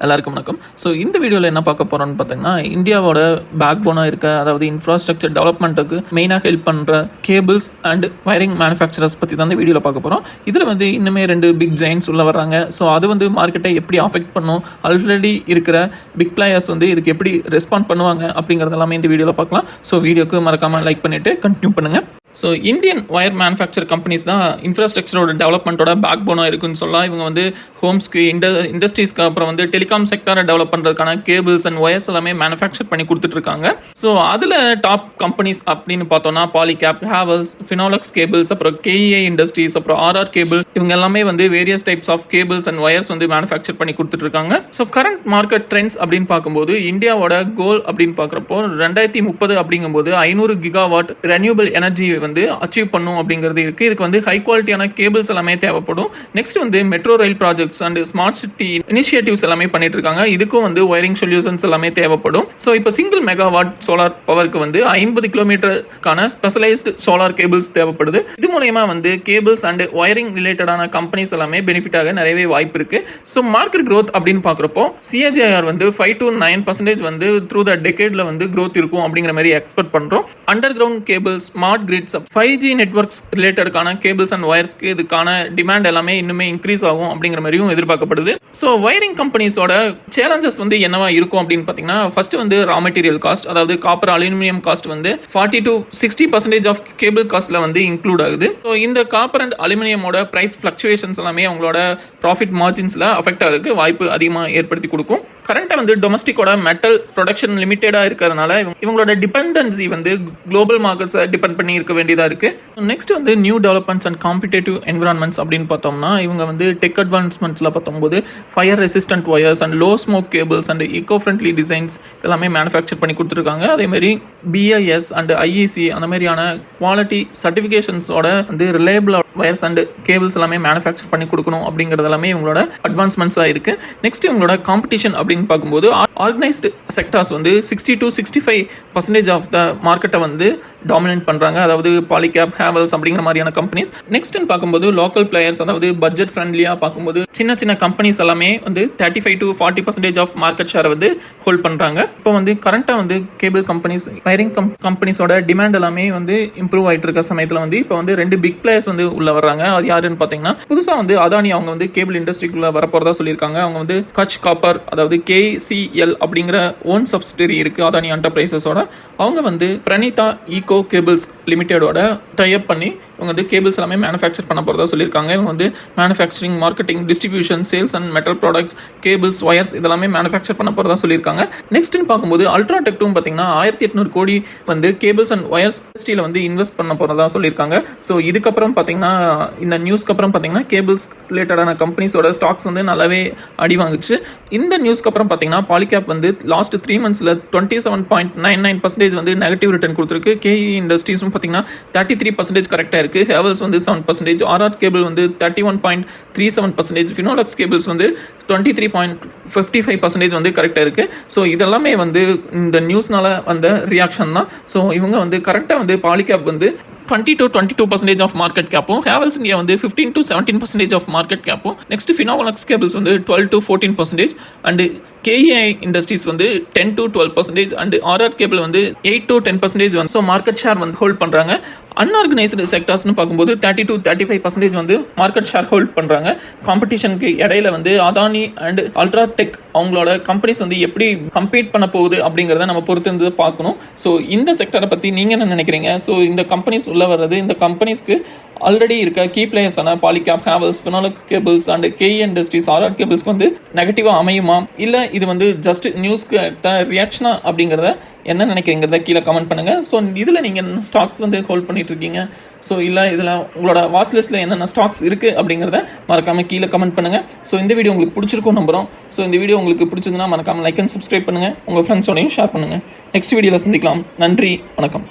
எல்லாருக்கும் வணக்கம். ஸோ இந்த வீடியோவில் என்ன பார்க்க போகிறோம்னு பார்த்தீங்கன்னா, இந்தியாவோட பேக் போனாக இருக்க, அதாவது இன்ஃப்ராஸ்ட்ரக்சர் டெவலப்மெண்ட்டுக்கு மெயினாக ஹெல்ப் பண்ணுற கேபிள்ஸ் அண்ட் வயரிங் மேனுஃபேக்சரர்ஸ் பற்றி தான் இந்த வீடியோவில் பார்க்க போகிறோம். இதில் இன்னுமே 2 பிக் ஜெயின்ஸ் உள்ள வர்றாங்க. ஸோ அது மார்க்கெட்டை எப்படி அஃபெக்ட் பண்ணும், ஆல்ரெடி இருக்கிற பிக் பிளேயர்ஸ் இதுக்கு எப்படி ரெஸ்பாண்ட் பண்ணுவாங்க அப்படிங்கிறதெல்லாமே இந்த வீடியோவில் பார்க்கலாம். ஸோ வீடியோக்கு மறக்காமல் லைக் பண்ணிவிட்டு கண்டினியூ பண்ணுங்கள். So Indian wire manufacture companies தான் இன்ஃப்ராஸ்ட்ரக்சரோட டெவலப்மெண்ட்டோட பேக் போனாக இருக்குன்னு சொல்லலாம். இவங்க ஹோம்ஸ்க்கு இண்டஸ்ட்ரீஸ்க்கு அப்புறம் டெலிகாம் செக்டரை டெவலப் பண்ணுறதுக்கான கேபிள்ஸ் அண்ட் ஒயர்ஸ் எல்லாமே மேனுஃபேக்சர் பண்ணி கொடுத்துட்ருக்காங்க. ஸோ அதில் டாப் கம்பெனிஸ் அப்படின்னு பார்த்தோன்னா பாலிகேப், ஹேவல்ஸ், ஃபினாலக்ஸ் கேபிள்ஸ், அப்புறம் கேஇஏ இண்டஸ்ட்ரீஸ், அப்புறம் ஆர்ஆர் கேபிள், இவங்க எல்லாமே various types of cables and wires manufacture பண்ணி கொடுத்துட்ருக்காங்க. ஸோ கரண்ட் மார்க்கெட் ட்ரெண்ட்ஸ் அப்படின்னு பார்க்கும்போது இந்தியாவோட கோல் அப்படின்னு பார்க்குறப்போ 2030 அப்படிங்கும்போது 500 கிகாவாட் ரெனியூபிள் எனர்ஜி அச்சீவ் பண்ணும் அப்படிங்கிறது இருக்கு. இதுக்கு ஹை குவாலிட்டியான கேபிள்ஸ் எல்லாமே தேவைப்படும். Next metro rail projects and smart city initiatives எல்லாமே பண்ணிட்டு இருக்காங்க. இதுக்கும் ஒயரிங் சொல்யூஷன்ஸ் எல்லாமே தேவைப்படும். ஸோ இப்போ சிங்கிள் மெகாவாட் சோலார் பவருக்கு 50 கிலோமீட்டருக்கான ஸ்பெஷலைஸ்டு சோலார் கேபிள்ஸ் தேவைப்படுது. இது மூலயமா கேபிள்ஸ் அண்ட் ஒயரிங் ரிலேட்டடான கம்பெனிஸ் எல்லாமே பெனிஃபிட் ஆக நிறையவே வாய்ப்பு இருக்கு. ஸோ மார்க்கெட் க்ரோத் அப்படின்னு பார்க்குறப்போ CAGR 5 to 9% த்ரூ த டெக்கேட்ல க்ரோத் இருக்கும் அப்படிங்கிற மாதிரி எக்ஸ்பெக்ட் பண்றோம். Underground cables, smart grids, 5G networks ரிலேட்டடுக்கான கேபிள்ஸ் அண்ட் ஒயர்ஸ்க்கு இதுக்கான டிமாண்ட் எல்லாமே இன்னுமே இன்க்ரீஸ் ஆகும் அப்படிங்கிற மாதிரியும் எதிர்பார்க்கப்படுது. ஸோ ஒயரிங் கம்பெனிஸோட சேலஞ்சஸ் என்னவா இருக்கும் அப்படின்னு பார்த்தீங்கன்னா, ஃபர்ஸ்ட் ரா மெட்டீரியல் காஸ்ட், அதாவது copper, aluminium cost 40 to 60% of cable காஸ்ட்ல இன்க்ளூட் ஆகுது. ஸோ இந்த காப்பர் அண்ட் அலுமினியமோட பிரைஸ் ஃபிளக்சுவேஷன்ஸ் எல்லாமே அவங்களோட ப்ராஃபிட் மார்ஜின்ஸ்ல அஃபெக்ட் ஆகிறதுக்கு வாய்ப்பு அதிகமாக ஏற்படுத்தி கொடுக்கும். கரண்ட்டாக டொமஸ்டிக்கோட மெட்டல் ப்ரொடக்ஷன் லிமிட்டடாக இருக்கிறதுனால இவங்களோட டிபெண்டன்சி குளோபல் மார்க்கெட்ஸை டிபெண்ட் பண்ணி இருக்க வேண்டியதாக இருக்கு. Next new developments and competitive environments அப்படின்னு பார்த்தோம்னா, இவங்க டெக் அட்வான்ஸ்மெண்ட்ஸ்ல பார்க்கும்போது fire resistant wires and low smoke cables and eco friendly designs எல்லாமே மேனுஃபேக்சர் பண்ணி கொடுத்துருக்காங்க. அதே மாதிரி BIS அண்ட் IEC அந்த மாதிரியான குவாலிட்டி சர்டிஃபிகேஷன்ஸோட ரிலையபிள் ஒயர்ஸ் அண்ட் கேபிள்ஸ் எல்லாமே மேனுஃபேக்சர் பண்ணி கொடுக்கணும் அப்படிங்கிறது எல்லாமே இவங்களோட அட்வான்ஸ்மெண்ட்ஸாக இருக்கு. நெக்ஸ்ட் இவங்களோட காம்படிஷன் அப்படின்னு பார்க்கும்போது organised sectors 60 to 65% of the மார்க்கெட்டை டாமினேட் பண்ணுறாங்க. அதாவது பாலிகேப், ஹேவல்ஸ் அப்படிங்கிற மாதிரியான கம்பெனிஸ். நெக்ஸ்ட்னு பார்க்கும்போது லோக்கல் பிளேயர்ஸ், அதாவது பட்ஜெட் ஃப்ரெண்ட்லியாக பார்க்கும்போது சின்ன சின்ன கம்பெனிஸ் எல்லாமே 35 to 40% ஆஃப் மார்க்கெட் ஷேரை ஹோல்ட் பண்ணுறாங்க. இப்போ கரண்ட்டாக கேபிள் கம்பெனிஸ், வயரிங் கம்பெனிஸோட டிமாண்ட் எல்லாமே இம்ப்ரூவ் ஆகிட்டு இருக்க சமயத்தில் இப்போ 2 பிக் பிளேயர்ஸ் உள்ள வர்றாங்க. அது யாருன்னு பார்த்தீங்கன்னா, புதுசாக அதானி அவங்க கேபிள் இண்டஸ்ட்ரிக்குள்ள வரப்போறதா சொல்லியிருக்காங்க. அவங்க கட்ச் காப்பர், அதாவது KCL அப்படிங்கிற ஓன் சப்சிடரி இருக்கு அதானி என்டர்பிரைசஸோட. அவங்க பிரணீதா ஈகோ கேபிள்ஸ் லிமிடெடோட டைப் பண்ணி இவங்க கேபிள்ஸ் எல்லாமே மேனுஃபேக்சர் பண்ண போகிறதா சொல்லியிருக்காங்க. இவங்க manufacturing, marketing, distribution, sales and metal products, cables, wires இதெல்லாமே மேனுஃபேக்சர் பண்ண போகிறதா சொல்லியிருக்காங்க. நெக்ஸ்ட்னு பார்க்கும்போது அல்ட்ராடெக்டும் பார்த்தீங்கன்னா 1800 கோடி கேபிள்ஸ் அண்ட் ஒயர்ஸ் இண்டஸ்ட்ரியில் இன்வெஸ்ட் பண்ண போகிறதா சொல்லியிருக்காங்க. ஸோ இதுக்கப்புறம் பார்த்தீங்கன்னா, இந்த நியூஸ்க்கு அப்புறம் பார்த்தீங்கன்னா கேபிள்ஸ் ரிலேட்டடான கம்பெனிஸோட ஸ்டாக்ஸ் நல்லாவே அடி வாங்குச்சு. இந்த நியூஸ்க்கு அப்புறம் பார்த்தீங்கன்னா பாலிகேப் லாஸ்ட் 3 monthsல 27.99% நெகட்டிவ் ரிட்டர்ன் கொடுத்துருக்கு. KE இண்டஸ்ட்ரீஸும் பார்த்தீங்கன்னா 33% கரெக்டாக இருக்கு. ஹேவல்ஸ் 7%, ஆர்ஆர் கேபிள் 31.37%, ஃபினோலக்ஸ் கேபிள்ஸ் 23.55% கரெக்டாக இருக்கு. ஸோ இதெல்லாமே இந்த நியூஸ்னால வந்த ரியாக்ஷன் தான். ஸோ இவங்க கரெக்டாக பாலிகேப் 20 to 22% ஆஃப் மார்க்கெட் கேப்பும், Havells India 15 to 17% of market கேப்பும், next Finolex cables 12 to 14%, and KEI industries 10 to 12%, and RR cable 8 to 10% so market share hold பண்ணுறாங்க. அன்ஆர்கனைஸ்டு செக்டர்ஸ்னு பார்க்கும்போது 30 to 35% மார்க்கெட் ஷேர் ஹோல்ட் பண்ணுறாங்க. காம்படிஷனுக்கு இடையில Adani and UltraTech அவங்களோட companies எப்படி compete பண்ண போகுது அப்படிங்கிறத நம்ம பொறுத்து பார்க்கணும். ஸோ இந்த செக்டரை பற்றி நீங்கள் என்ன நினைக்கிறீங்க? ஸோ இந்த கம்பெனிஸ் உள்ள வர்றது, இந்த கம்பெனிஸ்க்கு ஆல்ரெடி இருக்க கீ பிளேயர்ஸான Polycab, Havells, Finolex cables and KE industries, RR கேபிள்ஸ்க்கு நெகட்டிவாக அமையுமா, இல்லை இது ஜஸ்ட் நியூஸ்க்கு ரியாக்ஷனா அப்படிங்கிறத என்ன நினைக்கிறீங்கிறத கீழே கமெண்ட் பண்ணுங்கள். ஸோ இதில் நீங்கள் என்ன ஸ்டாக்ஸ் ஹோல்ட் பண்ணிட்டு இருக்கீங்க, ஸோ இல்லை இதில் உங்களோட வாட்ச் லிஸ்ட்டில் என்னென்ன ஸ்டாக்ஸ் இருக்குது அப்படிங்கிறத மறக்காமல் கீழே கமெண்ட் பண்ணுங்கள். ஸோ இந்த வீடியோ உங்களுக்கு பிடிச்சிருக்கும் நம்புகிறோம். ஸோ இந்த வீடியோ உங்களுக்கு பிடிச்சதுன்னா மறக்காமல் லைக் அண்ட் சப்ஸ்கிரைப் பண்ணுங்கள், உங்கள் ஃப்ரெண்ட்ஸோடையும் ஷேர் பண்ணுங்கள். நெக்ஸ்ட் வீடியோவில் சந்திக்கலாம். நன்றி, வணக்கம்.